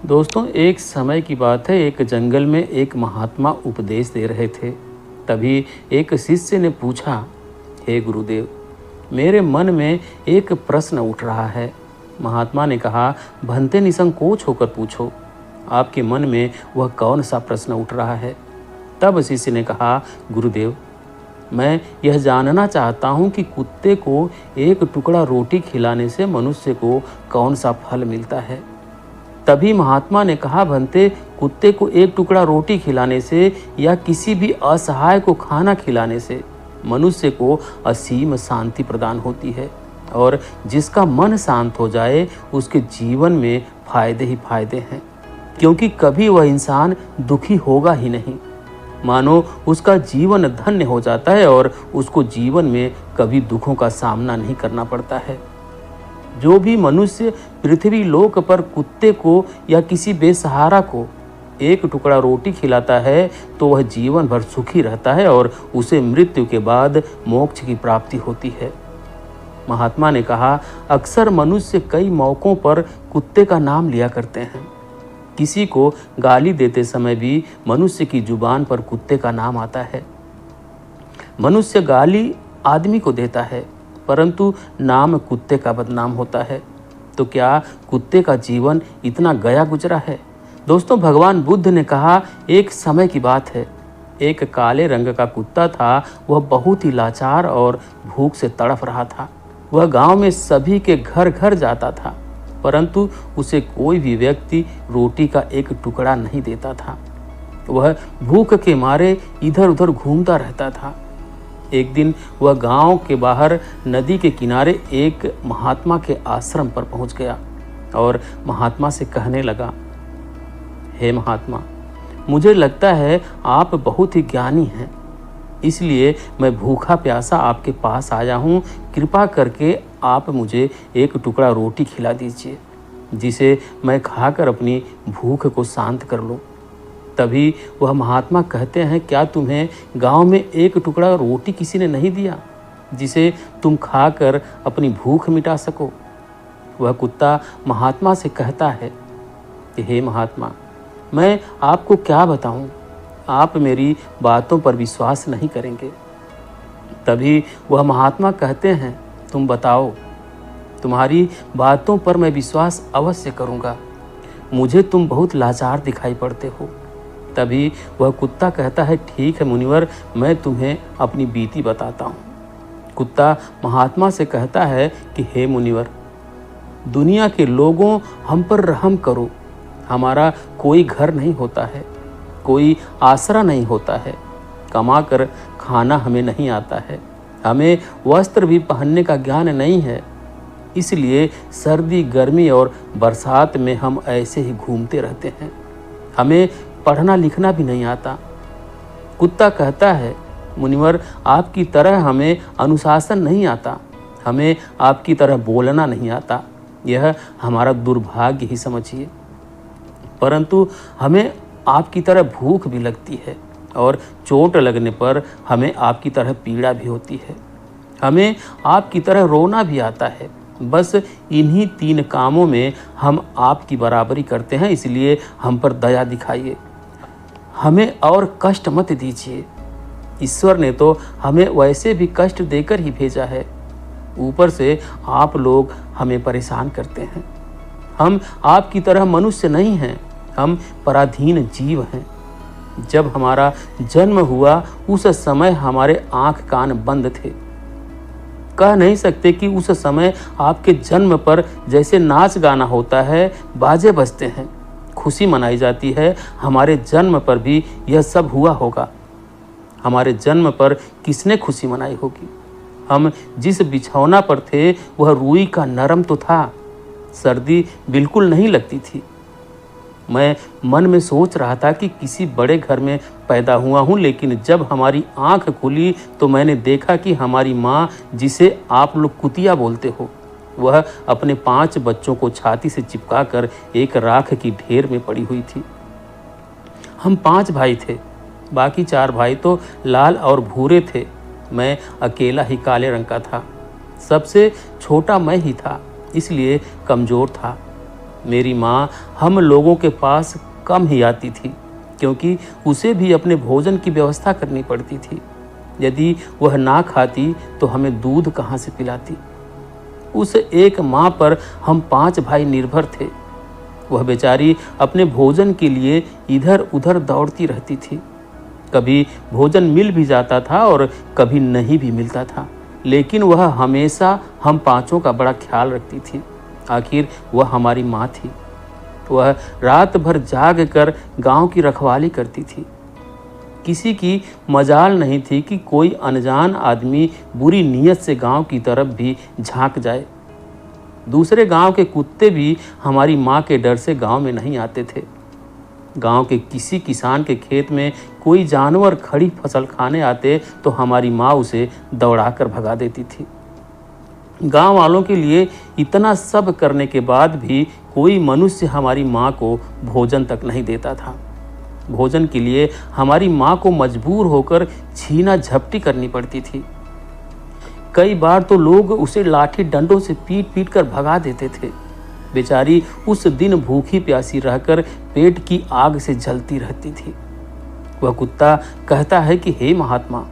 दोस्तों, एक समय की बात है। एक जंगल में एक महात्मा उपदेश दे रहे थे। तभी एक शिष्य ने पूछा, हे गुरुदेव, मेरे मन में एक प्रश्न उठ रहा है। महात्मा ने कहा, भंते निसंकोच होकर पूछो, आपके मन में वह कौन सा प्रश्न उठ रहा है। तब शिष्य ने कहा, गुरुदेव, मैं यह जानना चाहता हूँ कि कुत्ते को एक टुकड़ा रोटी खिलाने से मनुष्य को कौन सा फल मिलता है। तभी महात्मा ने कहा, भंते, कुत्ते को एक टुकड़ा रोटी खिलाने से या किसी भी असहाय को खाना खिलाने से मनुष्य को असीम शांति प्रदान होती है, और जिसका मन शांत हो जाए उसके जीवन में फायदे ही फायदे हैं, क्योंकि कभी वह इंसान दुखी होगा ही नहीं। मानो उसका जीवन धन्य हो जाता है और उसको जीवन में कभी दुखों का सामना नहीं करना पड़ता है। जो भी मनुष्य पृथ्वी लोक पर कुत्ते को या किसी बेसहारा को एक टुकड़ा रोटी खिलाता है तो वह जीवन भर सुखी रहता है और उसे मृत्यु के बाद मोक्ष की प्राप्ति होती है। महात्मा ने कहा, अक्सर मनुष्य कई मौकों पर कुत्ते का नाम लिया करते हैं। किसी को गाली देते समय भी मनुष्य की जुबान पर कुत्ते का नाम आता है। मनुष्य गाली आदमी को देता है, परंतु नाम कुत्ते का बदनाम होता है। तो क्या कुत्ते का जीवन इतना गया गुजरा है? दोस्तों, भगवान बुद्ध ने कहा, एक समय की बात है, एक काले रंग का कुत्ता था। वह बहुत ही लाचार और भूख से तड़फ रहा था। वह गांव में सभी के घर घर जाता था, परंतु उसे कोई भी व्यक्ति रोटी का एक टुकड़ा नहीं देता था। वह भूख के मारे इधर उधर घूमता रहता था। एक दिन वह गांव के बाहर नदी के किनारे एक महात्मा के आश्रम पर पहुंच गया और महात्मा से कहने लगा, हे महात्मा, मुझे लगता है आप बहुत ही ज्ञानी हैं, इसलिए मैं भूखा प्यासा आपके पास आया हूँ। कृपा करके आप मुझे एक टुकड़ा रोटी खिला दीजिए, जिसे मैं खाकर अपनी भूख को शांत कर लूँ। तभी वह महात्मा कहते हैं, क्या तुम्हें गांव में एक टुकड़ा रोटी किसी ने नहीं दिया जिसे तुम खाकर अपनी भूख मिटा सको? वह कुत्ता महात्मा से कहता है कि हे महात्मा, मैं आपको क्या बताऊं, आप मेरी बातों पर विश्वास नहीं करेंगे। तभी वह महात्मा कहते हैं, तुम बताओ, तुम्हारी बातों पर मैं विश्वास अवश्य करूंगा। मुझे तुम बहुत लाचार दिखाई पड़ते हो। तभी वह कुत्ता कहता है, ठीक है मुनिवर, मैं तुम्हें अपनी बीती बताता हूँ। कुत्ता महात्मा से कहता है कि हे मुनिवर, दुनिया के लोगों, हम पर रहम करो। हमारा कोई घर नहीं होता है, कोई आसरा नहीं होता है, कमा कर खाना हमें नहीं आता है, हमें वस्त्र भी पहनने का ज्ञान नहीं है, इसलिए सर्दी, गर्मी और बरसात में हम ऐसे ही घूमते रहते हैं। हमें पढ़ना लिखना भी नहीं आता। कुत्ता कहता है, मुनिवर, आपकी तरह हमें अनुशासन नहीं आता, हमें आपकी तरह बोलना नहीं आता, यह हमारा दुर्भाग्य ही समझिए। परंतु हमें आपकी तरह भूख भी लगती है और चोट लगने पर हमें आपकी तरह पीड़ा भी होती है। हमें आपकी तरह रोना भी आता है। बस इन्हीं 3 कामों में हम आपकी बराबरी करते हैं, इसलिए हम पर दया दिखाइए, हमें और कष्ट मत दीजिए। ईश्वर ने तो हमें वैसे भी कष्ट देकर ही भेजा है, ऊपर से आप लोग हमें परेशान करते हैं। हम आपकी तरह मनुष्य नहीं हैं, हम पराधीन जीव हैं। जब हमारा जन्म हुआ उस समय हमारे आँख कान बंद थे। कह नहीं सकते कि उस समय आपके जन्म पर जैसे नाच गाना होता है, बाजे बजते हैं, खुशी मनाई जाती है, हमारे जन्म पर भी यह सब हुआ होगा। हमारे जन्म पर किसने खुशी मनाई होगी? हम जिस बिछौना पर थे वह रुई का नरम तो था, सर्दी बिल्कुल नहीं लगती थी। मैं मन में सोच रहा था कि किसी बड़े घर में पैदा हुआ हूँ, लेकिन जब हमारी आंख खुली तो मैंने देखा कि हमारी माँ, जिसे आप लोग कुतिया बोलते हो, वह अपने 5 बच्चों को छाती से चिपकाकर एक राख की ढेर में पड़ी हुई थी। हम 5 भाई थे, बाकी 4 भाई तो लाल और भूरे थे, मैं अकेला ही काले रंग का था। सबसे छोटा मैं ही था, इसलिए कमज़ोर था। मेरी माँ हम लोगों के पास कम ही आती थी, क्योंकि उसे भी अपने भोजन की व्यवस्था करनी पड़ती थी। यदि वह ना खाती तो हमें दूध कहाँ से पिलाती। उस एक माँ पर हम 5 भाई निर्भर थे। वह बेचारी अपने भोजन के लिए इधर उधर दौड़ती रहती थी। कभी भोजन मिल भी जाता था और कभी नहीं भी मिलता था, लेकिन वह हमेशा हम 5 का बड़ा ख्याल रखती थी। आखिर वह हमारी माँ थी। वह रात भर जाग कर गांव की रखवाली करती थी। किसी की मजाल नहीं थी कि कोई अनजान आदमी बुरी नीयत से गांव की तरफ भी झांक जाए। दूसरे गांव के कुत्ते भी हमारी माँ के डर से गांव में नहीं आते थे। गांव के किसी किसान के खेत में कोई जानवर खड़ी फसल खाने आते तो हमारी माँ उसे दौड़ाकर भगा देती थी। गांव वालों के लिए इतना सब करने के बाद भी कोई मनुष्य हमारी माँ को भोजन तक नहीं देता था। भोजन के लिए हमारी माँ को मजबूर होकर छीना झपटी करनी पड़ती थी। कई बार तो लोग उसे लाठी डंडों से पीट पीट कर भगा देते थे। बेचारी उस दिन भूखी प्यासी रहकर पेट की आग से जलती रहती थी। वह कुत्ता कहता है कि हे महात्मा,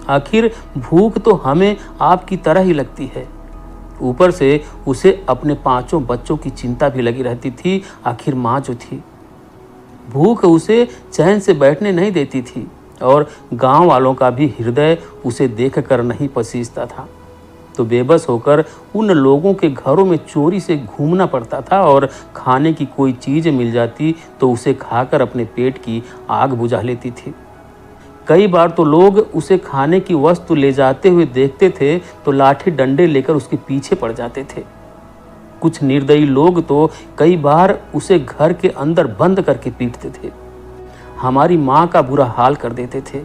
आखिर भूख तो हमें आपकी तरह ही लगती है। ऊपर से उसे अपने 5 बच्चों की चिंता भी लगी रहती थी। आखिर माँ जो थी, भूख उसे चैन से बैठने नहीं देती थी और गांव वालों का भी हृदय उसे देखकर नहीं पसीजता था। तो बेबस होकर उन लोगों के घरों में चोरी से घूमना पड़ता था और खाने की कोई चीज़ मिल जाती तो उसे खाकर अपने पेट की आग बुझा लेती थी। कई बार तो लोग उसे खाने की वस्तु ले जाते हुए देखते थे तो लाठी डंडे लेकर उसके पीछे पड़ जाते थे। कुछ निर्दयी लोग तो कई बार उसे घर के अंदर बंद करके पीटते थे। हमारी माँ का बुरा हाल कर देते थे।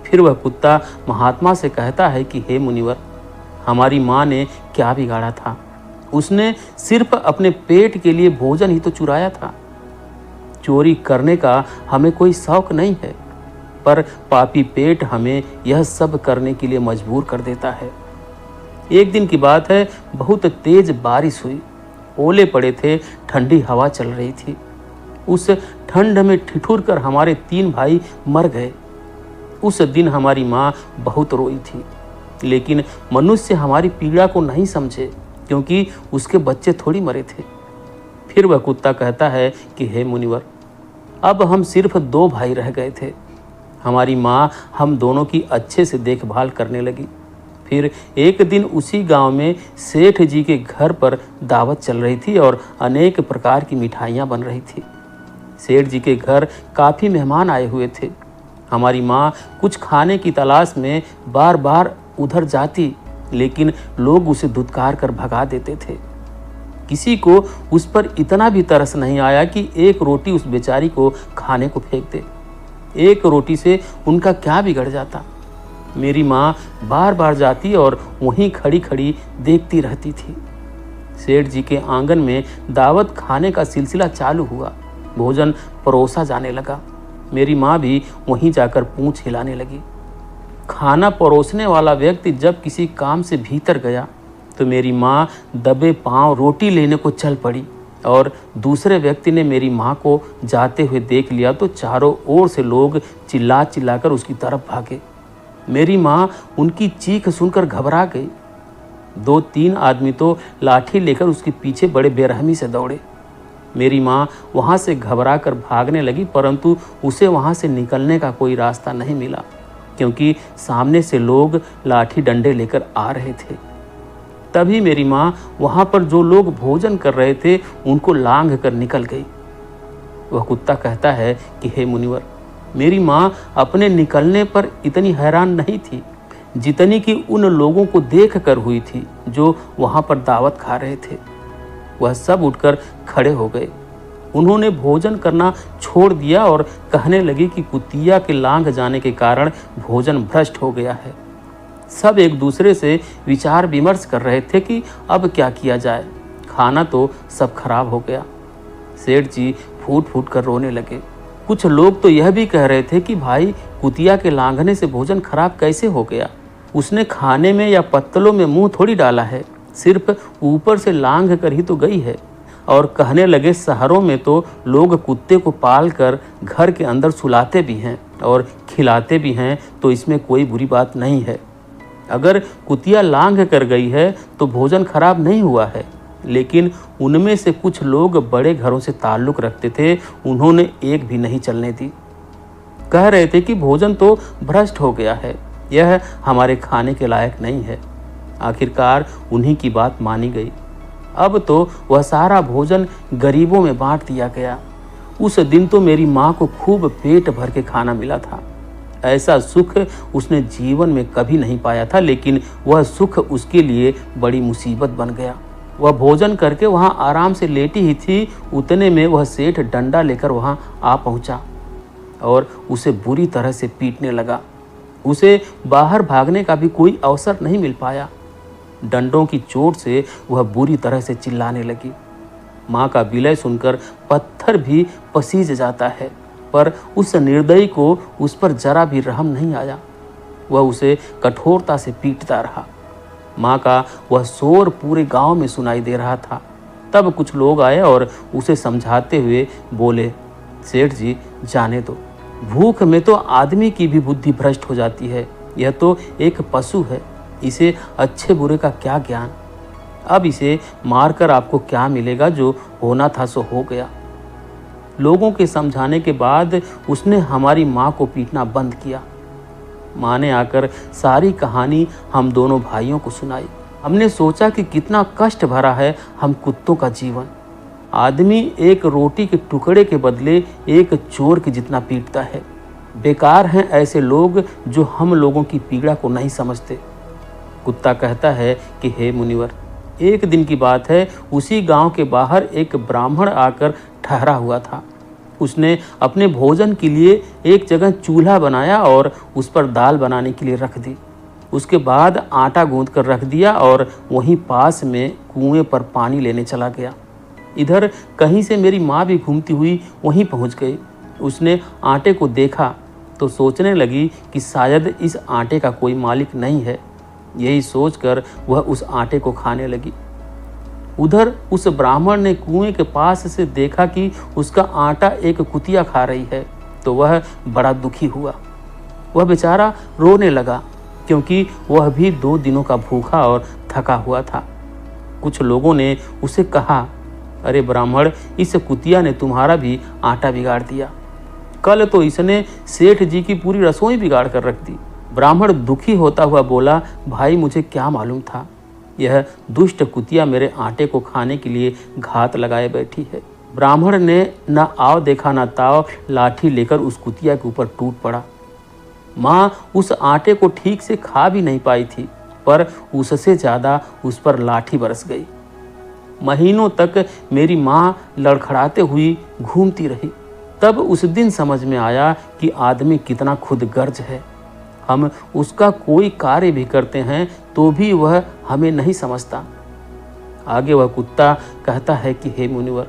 फिर वह कुत्ता महात्मा से कहता है कि हे मुनिवर, हमारी माँ ने क्या बिगाड़ा था? उसने सिर्फ अपने पेट के लिए भोजन ही तो चुराया था। चोरी करने का हमें कोई शौक नहीं है, पर पापी पेट हमें यह सब करने के लिए मजबूर कर देता है। एक दिन की बात है, बहुत तेज बारिश हुई, ओले पड़े थे, ठंडी हवा चल रही थी। उस ठंड में ठिठुर कर हमारे 3 भाई मर गए। उस दिन हमारी माँ बहुत रोई थी, लेकिन मनुष्य हमारी पीड़ा को नहीं समझे, क्योंकि उसके बच्चे थोड़ी मरे थे। फिर वह कुत्ता कहता है कि हे मुनिवर, अब हम सिर्फ 2 भाई रह गए थे। हमारी माँ हम दोनों की अच्छे से देखभाल करने लगी। फिर एक दिन उसी गांव में सेठ जी के घर पर दावत चल रही थी और अनेक प्रकार की मिठाइयाँ बन रही थी। सेठ जी के घर काफ़ी मेहमान आए हुए थे। हमारी माँ कुछ खाने की तलाश में बार बार उधर जाती, लेकिन लोग उसे धुतकार कर भगा देते थे। किसी को उस पर इतना भी तरस नहीं आया कि एक रोटी उस बेचारी को खाने को फेंक दे। एक रोटी से उनका क्या बिगड़ जाता? मेरी माँ बार बार जाती और वहीं खड़ी खड़ी देखती रहती थी। सेठ जी के आंगन में दावत खाने का सिलसिला चालू हुआ। भोजन परोसा जाने लगा। मेरी माँ भी वहीं जाकर पूंछ हिलाने लगी। खाना परोसने वाला व्यक्ति जब किसी काम से भीतर गया तो मेरी माँ दबे पांव रोटी लेने को चल पड़ी और दूसरे व्यक्ति ने मेरी माँ को जाते हुए देख लिया तो चारों ओर से लोग चिल्ला चिल्लाकर उसकी तरफ भागे। मेरी माँ उनकी चीख सुनकर घबरा गई। 2-3 आदमी तो लाठी लेकर उसके पीछे बड़े बेरहमी से दौड़े। मेरी माँ वहाँ से घबरा कर भागने लगी, परंतु उसे वहाँ से निकलने का कोई रास्ता नहीं मिला, क्योंकि सामने से लोग लाठी डंडे लेकर आ रहे थे। तभी मेरी माँ वहाँ पर जो लोग भोजन कर रहे थे उनको लांघ कर निकल गई। वह कुत्ता कहता है कि हे मुनिवर, मेरी माँ अपने निकलने पर इतनी हैरान नहीं थी जितनी कि उन लोगों को देख कर हुई थी जो वहाँ पर दावत खा रहे थे। वह सब उठकर खड़े हो गए। उन्होंने भोजन करना छोड़ दिया और कहने लगी कि कुतिया के लांघ जाने के कारण भोजन भ्रष्ट हो गया है। सब एक दूसरे से विचार विमर्श कर रहे थे कि अब क्या किया जाए, खाना तो सब खराब हो गया। सेठ जी फूट फूट कर रोने लगे। कुछ लोग तो यह भी कह रहे थे कि भाई, कुतिया के लांघने से भोजन खराब कैसे हो गया? उसने खाने में या पत्तलों में मुंह थोड़ी डाला है, सिर्फ ऊपर से लांघ कर ही तो गई है। और कहने लगे, शहरों में तो लोग कुत्ते को पाल कर घर के अंदर सुलाते भी हैं और खिलाते भी हैं, तो इसमें कोई बुरी बात नहीं है। अगर कुतिया लांघ कर गई है तो भोजन खराब नहीं हुआ है। लेकिन उनमें से कुछ लोग बड़े घरों से ताल्लुक़ रखते थे, उन्होंने एक भी नहीं चलने दी। कह रहे थे कि भोजन तो भ्रष्ट हो गया है, यह हमारे खाने के लायक नहीं है। आखिरकार उन्हीं की बात मानी गई। अब तो वह सारा भोजन गरीबों में बांट दिया गया। उस दिन तो मेरी माँ को खूब पेट भर के खाना मिला था। ऐसा सुख उसने जीवन में कभी नहीं पाया था, लेकिन वह सुख उसके लिए बड़ी मुसीबत बन गया। वह भोजन करके वहाँ आराम से लेटी ही थी, उतने में वह सेठ डंडा लेकर वहाँ आ पहुँचा और उसे बुरी तरह से पीटने लगा। उसे बाहर भागने का भी कोई अवसर नहीं मिल पाया। डंडों की चोट से वह बुरी तरह से चिल्लाने लगी। माँ का विलय सुनकर पत्थर भी पसीज जाता है, पर उस निर्दयी को उस पर जरा भी रहम नहीं आया। वह उसे कठोरता से पीटता रहा। माँ का वह शोर पूरे गांव में सुनाई दे रहा था। तब कुछ लोग आए और उसे समझाते हुए बोले, सेठ जी जाने दो, भूख में तो आदमी की भी बुद्धि भ्रष्ट हो जाती है। यह तो एक पशु है, इसे अच्छे बुरे का क्या ज्ञान। अब इसे मारकर आपको क्या मिलेगा, जो होना था सो हो गया। लोगों के समझाने के बाद उसने हमारी माँ को पीटना बंद किया। माँ ने आकर सारी कहानी हम दोनों भाइयों को सुनाई। हमने सोचा कि कितना कष्ट भरा है हम कुत्तों का जीवन। आदमी एक रोटी के टुकड़े के बदले एक चोर के जितना पीटता है। बेकार हैं ऐसे लोग जो हम लोगों की पीड़ा को नहीं समझते। कुत्ता कहता है कि हे मुनिवर, एक दिन की बात है, उसी गांव के बाहर एक ब्राह्मण आकर ठहरा हुआ था। उसने अपने भोजन के लिए एक जगह चूल्हा बनाया और उस पर दाल बनाने के लिए रख दी। उसके बाद आटा गूंथ कर रख दिया और वहीं पास में कुएं पर पानी लेने चला गया। इधर कहीं से मेरी माँ भी घूमती हुई वहीं पहुँच गई। उसने आटे को देखा तो सोचने लगी कि शायद इस आटे का कोई मालिक नहीं है। यही सोचकर वह उस आटे को खाने लगी। उधर उस ब्राह्मण ने कुएं के पास से देखा कि उसका आटा एक कुतिया खा रही है, तो वह बड़ा दुखी हुआ। वह बेचारा रोने लगा, क्योंकि वह भी 2 दिनों का भूखा और थका हुआ था। कुछ लोगों ने उसे कहा, अरे ब्राह्मण, इस कुतिया ने तुम्हारा भी आटा बिगाड़ दिया। कल तो इसने सेठ जी की पूरी रसोई बिगाड़ कर रख दी। ब्राह्मण दुखी होता हुआ बोला, भाई मुझे क्या मालूम था, यह दुष्ट कुतिया मेरे आटे को खाने के लिए घात लगाए बैठी है। ब्राह्मण ने न आव देखा न ताव, लाठी लेकर उस कुतिया के ऊपर टूट पड़ा। माँ उस आटे को ठीक से खा भी नहीं पाई थी, पर उससे ज़्यादा उस पर लाठी बरस गई। महीनों तक मेरी माँ लड़खड़ाते हुई घूमती रही। तब उस दिन समझ में आया कि आदमी कितना खुदगर्ज है। हम उसका कोई कार्य भी करते हैं तो भी वह हमें नहीं समझता। आगे वह कुत्ता कहता है कि हे मुनिवर,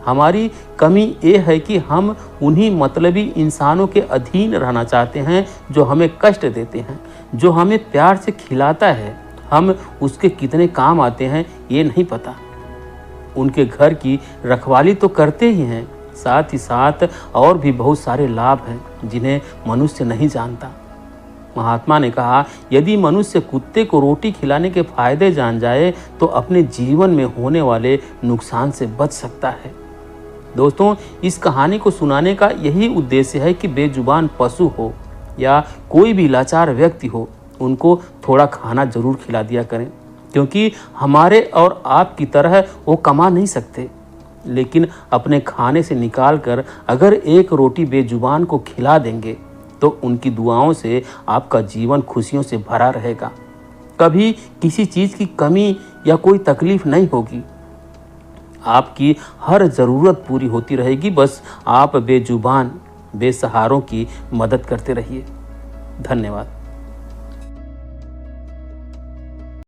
हमारी कमी ये है कि हम उन्हीं मतलबी इंसानों के अधीन रहना चाहते हैं जो हमें कष्ट देते हैं। जो हमें प्यार से खिलाता है, हम उसके कितने काम आते हैं ये नहीं पता। उनके घर की रखवाली तो करते ही हैं, साथ ही साथ और भी बहुत सारे लाभ हैं जिन्हें मनुष्य नहीं जानता। महात्मा ने कहा, यदि मनुष्य कुत्ते को रोटी खिलाने के फायदे जान जाए तो अपने जीवन में होने वाले नुकसान से बच सकता है। दोस्तों, इस कहानी को सुनाने का यही उद्देश्य है कि बेजुबान पशु हो या कोई भी लाचार व्यक्ति हो, उनको थोड़ा खाना जरूर खिला दिया करें, क्योंकि हमारे और आपकी तरह वो कमा नहीं सकते। लेकिन अपने खाने से निकाल कर अगर एक रोटी बेजुबान को खिला देंगे तो उनकी दुआओं से आपका जीवन खुशियों से भरा रहेगा। कभी किसी चीज़ की कमी या कोई तकलीफ नहीं होगी। आपकी हर ज़रूरत पूरी होती रहेगी। बस आप बेजुबान बेसहारों की मदद करते रहिए। धन्यवाद।